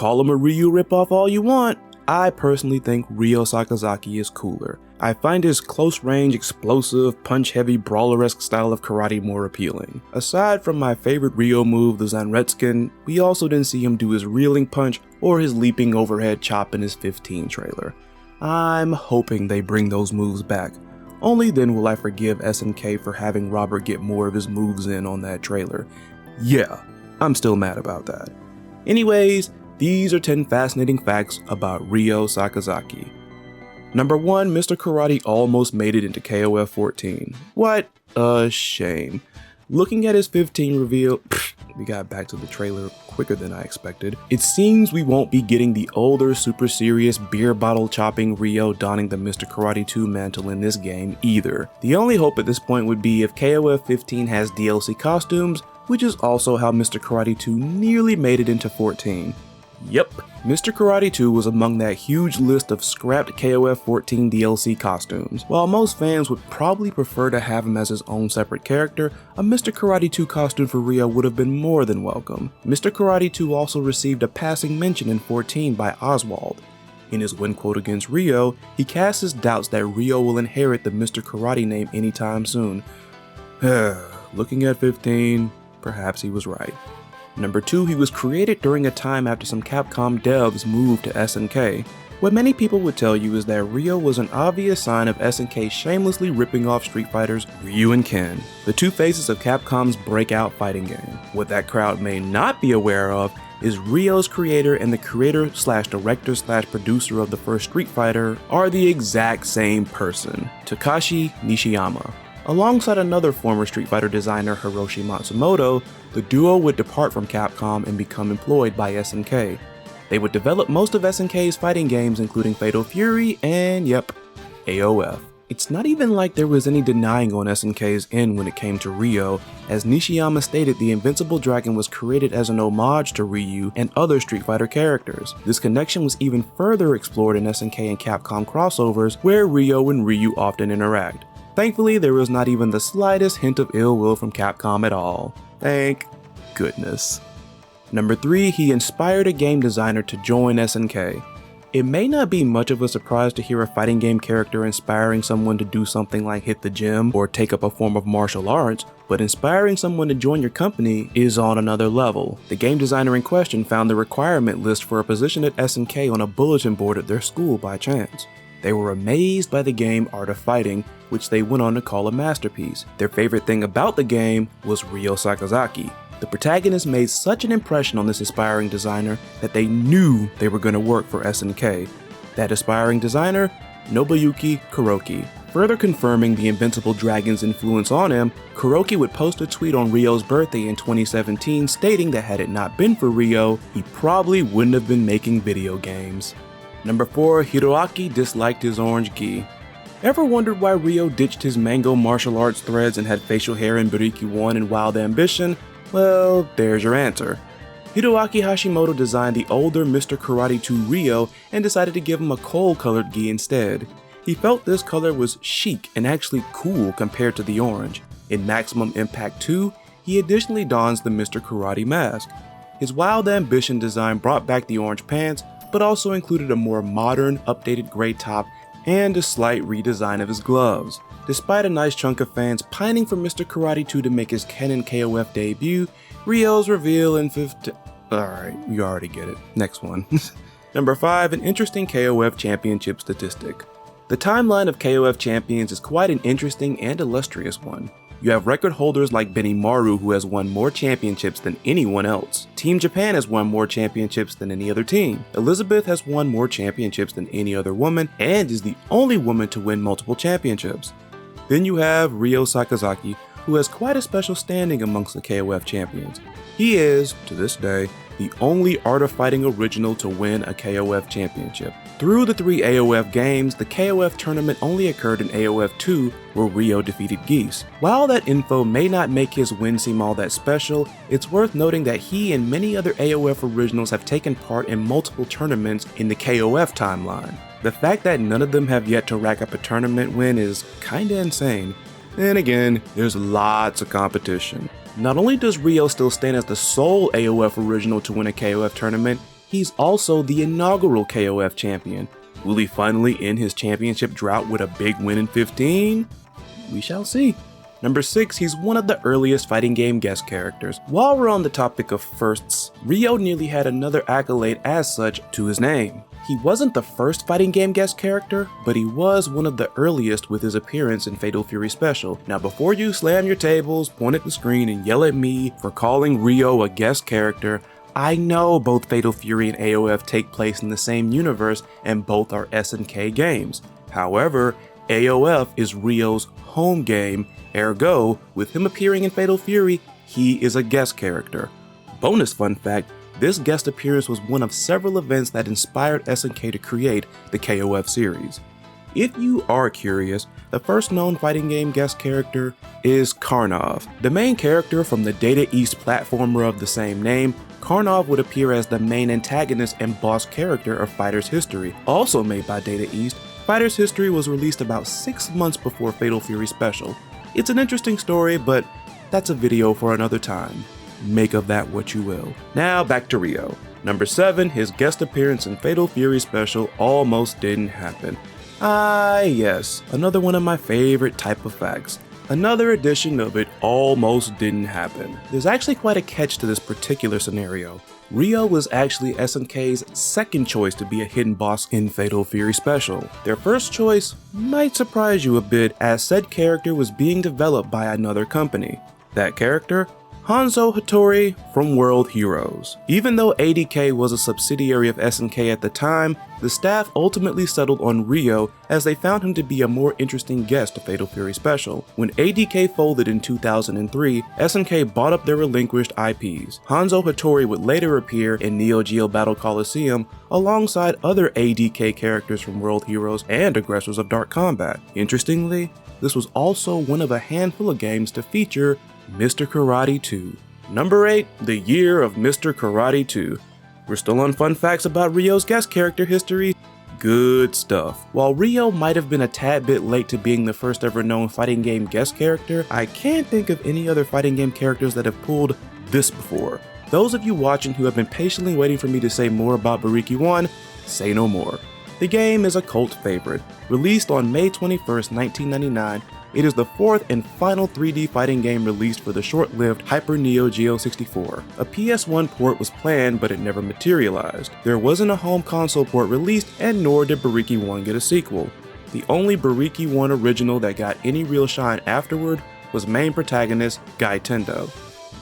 call him a Ryu ripoff all you want, I personally think Ryo Sakazaki is cooler. I find his close-range, explosive, punch-heavy, brawler-esque style of karate more appealing. Aside from my favorite Ryo move, the Zanretskin, we also didn't see him do his reeling punch or his leaping overhead chop in his 15 trailer. I'm hoping they bring those moves back. Only then will I forgive SNK for having Robert get more of his moves in on that trailer. Yeah, I'm still mad about that. Anyways, these are 10 fascinating facts about Ryo Sakazaki. Number 1, Mr. Karate almost made it into KOF 14. What a shame. Looking at his 15 reveal, we got back to the trailer quicker than I expected. It seems we won't be getting the older, super serious, beer bottle chopping Ryo donning the Mr. Karate 2 mantle in this game either. The only hope at this point would be if KOF 15 has DLC costumes, which is also how Mr. Karate 2 nearly made it into 14. Yep, Mr. Karate 2 was among that huge list of scrapped KOF 14 DLC costumes. While most fans would probably prefer to have him as his own separate character, a Mr. Karate 2 costume for Ryo would have been more than welcome. Mr. Karate 2 also received a passing mention in 14 by Oswald. In his win quote against Ryo, he casts his doubts that Ryo will inherit the Mr. Karate name anytime soon. Looking at 15, perhaps he was right. Number 2, he was created during a time after some Capcom devs moved to SNK. What many people would tell you is that Ryo was an obvious sign of SNK shamelessly ripping off Street Fighters Ryu and Ken, the two faces of Capcom's breakout fighting game. What that crowd may not be aware of is Ryo's creator and the creator/director/producer of the first Street Fighter are the exact same person, Takashi Nishiyama. Alongside another former Street Fighter designer, Hiroshi Matsumoto, the duo would depart from Capcom and become employed by SNK. They would develop most of SNK's fighting games, including Fatal Fury and, yep, AOF. It's not even like there was any denying on SNK's end when it came to Ryo, as Nishiyama stated the Invincible Dragon was created as an homage to Ryu and other Street Fighter characters. This connection was even further explored in SNK and Capcom crossovers, where Ryo and Ryu often interact. Thankfully, there was not even the slightest hint of ill will from Capcom at all. Thank goodness. Number 3, he inspired a game designer to join SNK. It may not be much of a surprise to hear a fighting game character inspiring someone to do something like hit the gym or take up a form of martial arts, but inspiring someone to join your company is on another level. The game designer in question found the requirement list for a position at SNK on a bulletin board at their school by chance. They were amazed by the game Art of Fighting, which they went on to call a masterpiece. Their favorite thing about the game was Ryo Sakazaki. The protagonist made such an impression on this aspiring designer that they knew they were going to work for SNK. That aspiring designer? Nobuyuki Kuroki. Further confirming the Invincible Dragon's influence on him, Kuroki would post a tweet on Ryo's birthday in 2017 stating that had it not been for Ryo, he probably wouldn't have been making video games. Number 4, Hiroaki disliked his orange gi. Ever wondered why Ryo ditched his mango martial arts threads and had facial hair in Biriki 1 and Wild Ambition? Well, there's your answer. Hiroaki Hashimoto designed the older Mr. Karate 2 Ryo and decided to give him a coal-colored gi instead. He felt this color was chic and actually cool compared to the orange. In Maximum Impact 2, he additionally dons the Mr. Karate mask. His Wild Ambition design brought back the orange pants, but also included a more modern, updated gray top and a slight redesign of his gloves. Despite a nice chunk of fans pining for Mr. Karate 2 to make his Canon KOF debut, Ryo's reveal in 15... Alright, you already get it. Next one. Number 5, an interesting KOF championship statistic. The timeline of KOF champions is quite an interesting and illustrious one. You have record holders like Benimaru, who has won more championships than anyone else. Team Japan has won more championships than any other team. Elizabeth has won more championships than any other woman and is the only woman to win multiple championships. Then you have Ryo Sakazaki, who has quite a special standing amongst the KOF champions. He is, to this day, the only Art of Fighting original to win a KOF championship. Through the 3 AOF games, the KOF tournament only occurred in AOF 2, where Ryo defeated Geese. While that info may not make his win seem all that special, it's worth noting that he and many other AOF originals have taken part in multiple tournaments in the KOF timeline. The fact that none of them have yet to rack up a tournament win is kinda insane. And again, there's lots of competition. Not only does Ryo still stand as the sole AOF original to win a KOF tournament, He's also the inaugural KOF champion. Will he finally end his championship drought with a big win in 15? We shall see. Number 6, he's one of the earliest fighting game guest characters. While we're on the topic of firsts, Ryo nearly had another accolade as such to his name. He wasn't the first fighting game guest character, but he was one of the earliest with his appearance in Fatal Fury Special. Now before you slam your tables, point at the screen, and yell at me for calling Ryo a guest character, I know both Fatal Fury and AOF take place in the same universe and both are SNK games. However, AOF is Ryo's home game, ergo, with him appearing in Fatal Fury, he is a guest character. Bonus fun fact, this guest appearance was one of several events that inspired SNK to create the KOF series. If you are curious, the first known fighting game guest character is Karnov. The main character from the Data East platformer of the same name, Karnov would appear as the main antagonist and boss character of Fighter's History. Also made by Data East, Fighter's History was released about 6 months before Fatal Fury Special. It's an interesting story, but that's a video for another time. Make of that what you will. Now back to Ryo. Number 7, his guest appearance in Fatal Fury Special almost didn't happen. Yes, another one of my favorite type of facts. Another edition of it almost didn't happen. There's actually quite a catch to this particular scenario. Ryo was actually SNK's second choice to be a hidden boss in Fatal Fury Special. Their first choice might surprise you a bit, as said character was being developed by another company. That character? Hanzo Hattori from World Heroes. Even though ADK was a subsidiary of SNK at the time, the staff ultimately settled on Ryo as they found him to be a more interesting guest to Fatal Fury Special. When ADK folded in 2003, SNK bought up their relinquished IPs. Hanzo Hattori would later appear in Neo Geo Battle Coliseum alongside other ADK characters from World Heroes and Aggressors of Dark Combat. Interestingly, this was also one of a handful of games to feature Mr. Karate 2. Number 8, the year of Mr. Karate 2. We're still on fun facts about Ryo's guest character history. Good stuff. While Ryo might have been a tad bit late to being the first ever known fighting game guest character, I can't think of any other fighting game characters that have pulled this before. Those of you watching who have been patiently waiting for me to say more about Bariki 1, say no more. The game is a cult favorite. Released on May 21st, 1999, it is the fourth and final 3D fighting game released for the short-lived Hyper Neo Geo 64. A PS1 port was planned, but it never materialized. There wasn't a home console port released, and nor did Bariki 1 get a sequel. The only Bariki 1 original that got any real shine afterward was main protagonist Gai Tendo.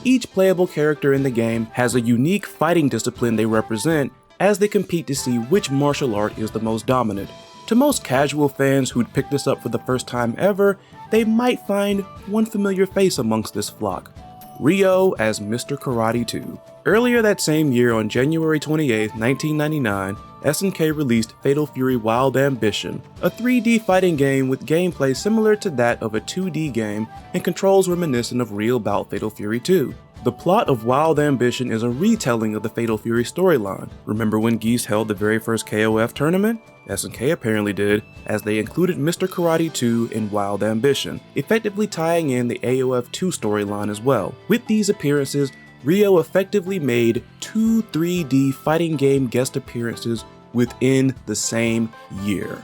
Each playable character in the game has a unique fighting discipline they represent as they compete to see which martial art is the most dominant. To most casual fans who'd pick this up for the first time ever, they might find one familiar face amongst this flock: Ryo as Mr. Karate 2. Earlier that same year, on January 28, 1999, SNK released Fatal Fury Wild Ambition, a 3D fighting game with gameplay similar to that of a 2D game and controls reminiscent of real bout Fatal Fury 2. The plot of Wild Ambition is a retelling of the Fatal Fury storyline. Remember when Geese held the very first KOF tournament? SNK apparently did, as they included Mr. Karate 2 in Wild Ambition, effectively tying in the AOF 2 storyline as well. With these appearances, Ryo effectively made 2 3D fighting game guest appearances within the same year.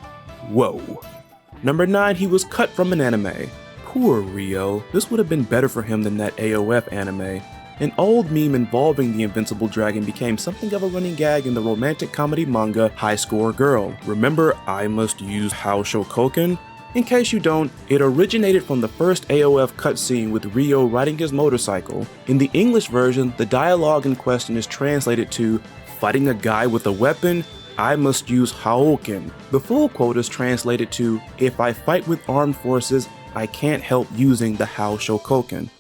Whoa. Number 9, he was cut from an anime. Poor Ryo, this would have been better for him than that AOF anime. An old meme involving the Invincible Dragon became something of a running gag in the romantic comedy manga High Score Girl. Remember I Must Use How Shokoken? In case you don't, it originated from the first AOF cutscene with Ryo riding his motorcycle. In the English version, the dialogue in question is translated to, "Fighting a guy with a weapon? I must use Haoken." The full quote is translated to, "If I fight with armed forces, I can't help using the How Shokoken."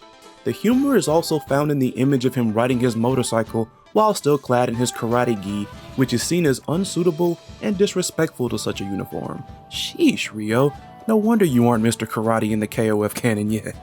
The humor is also found in the image of him riding his motorcycle while still clad in his karate gi, which is seen as unsuitable and disrespectful to such a uniform. Sheesh, Ryo, no wonder you aren't Mr. Karate in the KOF canon yet.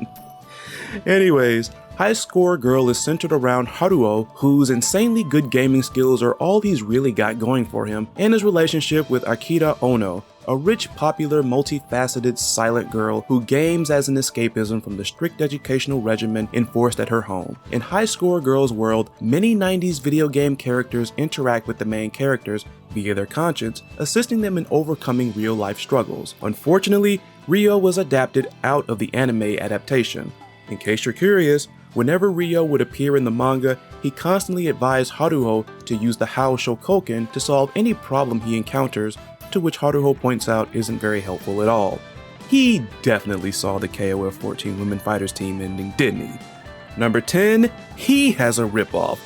Anyways, High Score Girl is centered around Haruo, whose insanely good gaming skills are all he's really got going for him, and his relationship with Akira Ono, a rich, popular, multifaceted, silent girl who games as an escapism from the strict educational regimen enforced at her home. In High Score Girl's world, many 90s video game characters interact with the main characters via their conscience, assisting them in overcoming real-life struggles. Unfortunately, Ryo was adapted out of the anime adaptation. In case you're curious, whenever Ryo would appear in the manga, he constantly advised Haruho to use the Hao Shokoken to solve any problem he encounters, to which Haruho points out isn't very helpful at all. He definitely saw the KOF 14 Women Fighters team ending, didn't he? Number 10, he has a ripoff.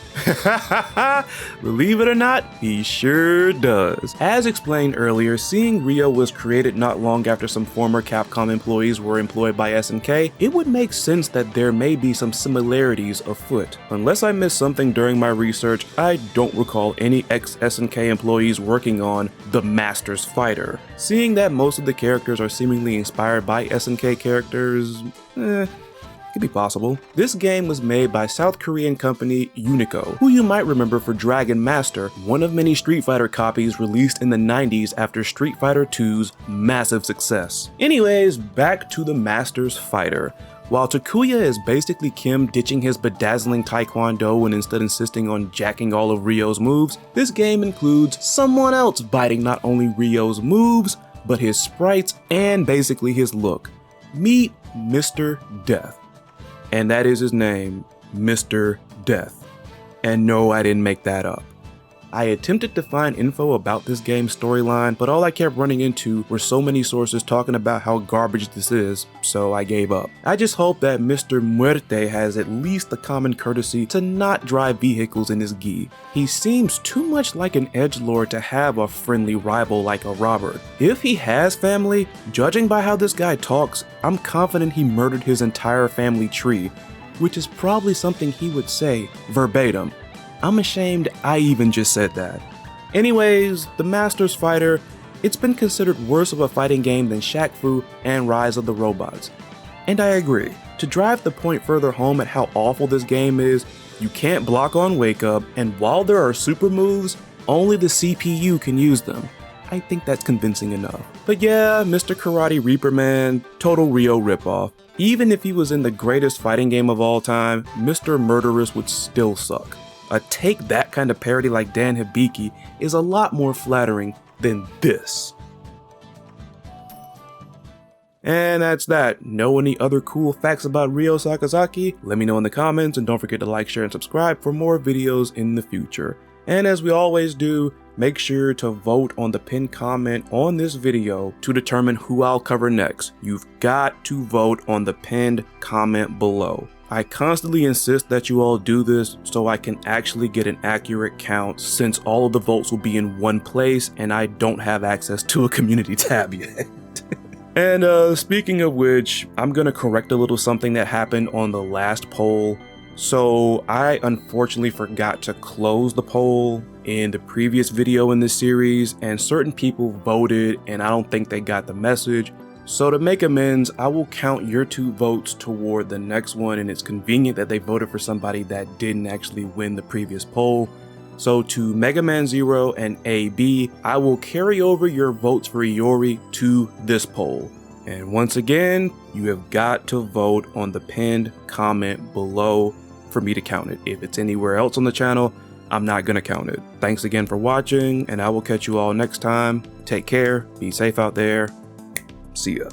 Believe it or not, he sure does. As explained earlier, seeing Ryo was created not long after some former Capcom employees were employed by SNK, it would make sense that there may be some similarities afoot. Unless I missed something during my research, I don't recall any ex-SNK employees working on The Master's Fighter. Seeing that most of the characters are seemingly inspired by SNK characters, could be possible. This game was made by South Korean company Unico, who you might remember for Dragon Master, one of many Street Fighter copies released in the 90s after Street Fighter II's massive success. Anyways, back to the Master's Fighter. While Takuya is basically Kim ditching his bedazzling taekwondo and instead insisting on jacking all of Ryo's moves, this game includes someone else biting not only Ryo's moves, but his sprites and basically his look. Meet Mr. Death. And that is his name, Mr. Death. And no, I didn't make that up. I attempted to find info about this game's storyline, but all I kept running into were so many sources talking about how garbage this is, so I gave up. I just hope that Mr. Muerte has at least the common courtesy to not drive vehicles in his gi. He seems too much like an edgelord to have a friendly rival like a Robert. If he has family, judging by how this guy talks, I'm confident he murdered his entire family tree, which is probably something he would say verbatim. I'm ashamed I even just said that. Anyways, the Master's Fighter, it's been considered worse of a fighting game than Shaq Fu and Rise of the Robots. And I agree. To drive the point further home at how awful this game is, you can't block on wake up, and while there are super moves, only the CPU can use them. I think that's convincing enough. But yeah, Mr. Karate Reaper Man, total Ryo ripoff. Even if he was in the greatest fighting game of all time, Mr. Murderous would still suck. A take that kind of parody like Dan Hibiki is a lot more flattering than this. And that's that. Know any other cool facts about Ryo Sakazaki? Let me know in the comments, and don't forget to like, share, and subscribe for more videos in the future. And as we always do, make sure to vote on the pinned comment on this video to determine who I'll cover next. You've got to vote on the pinned comment below. I constantly insist that you all do this so I can actually get an accurate count, since all of the votes will be in one place and I don't have access to a community tab yet. And speaking of which, I'm gonna correct a little something that happened on the last poll. So I unfortunately forgot to close the poll in the previous video in this series, and certain people voted and I don't think they got the message. So to make amends, I will count your 2 votes toward the next one, and it's convenient that they voted for somebody that didn't actually win the previous poll. So to Mega Man Zero and AB, I will carry over your votes for Iori to this poll. And once again, you have got to vote on the pinned comment below for me to count it. If it's anywhere else on the channel, I'm not gonna count it. Thanks again for watching, and I will catch you all next time. Take care, be safe out there. See ya.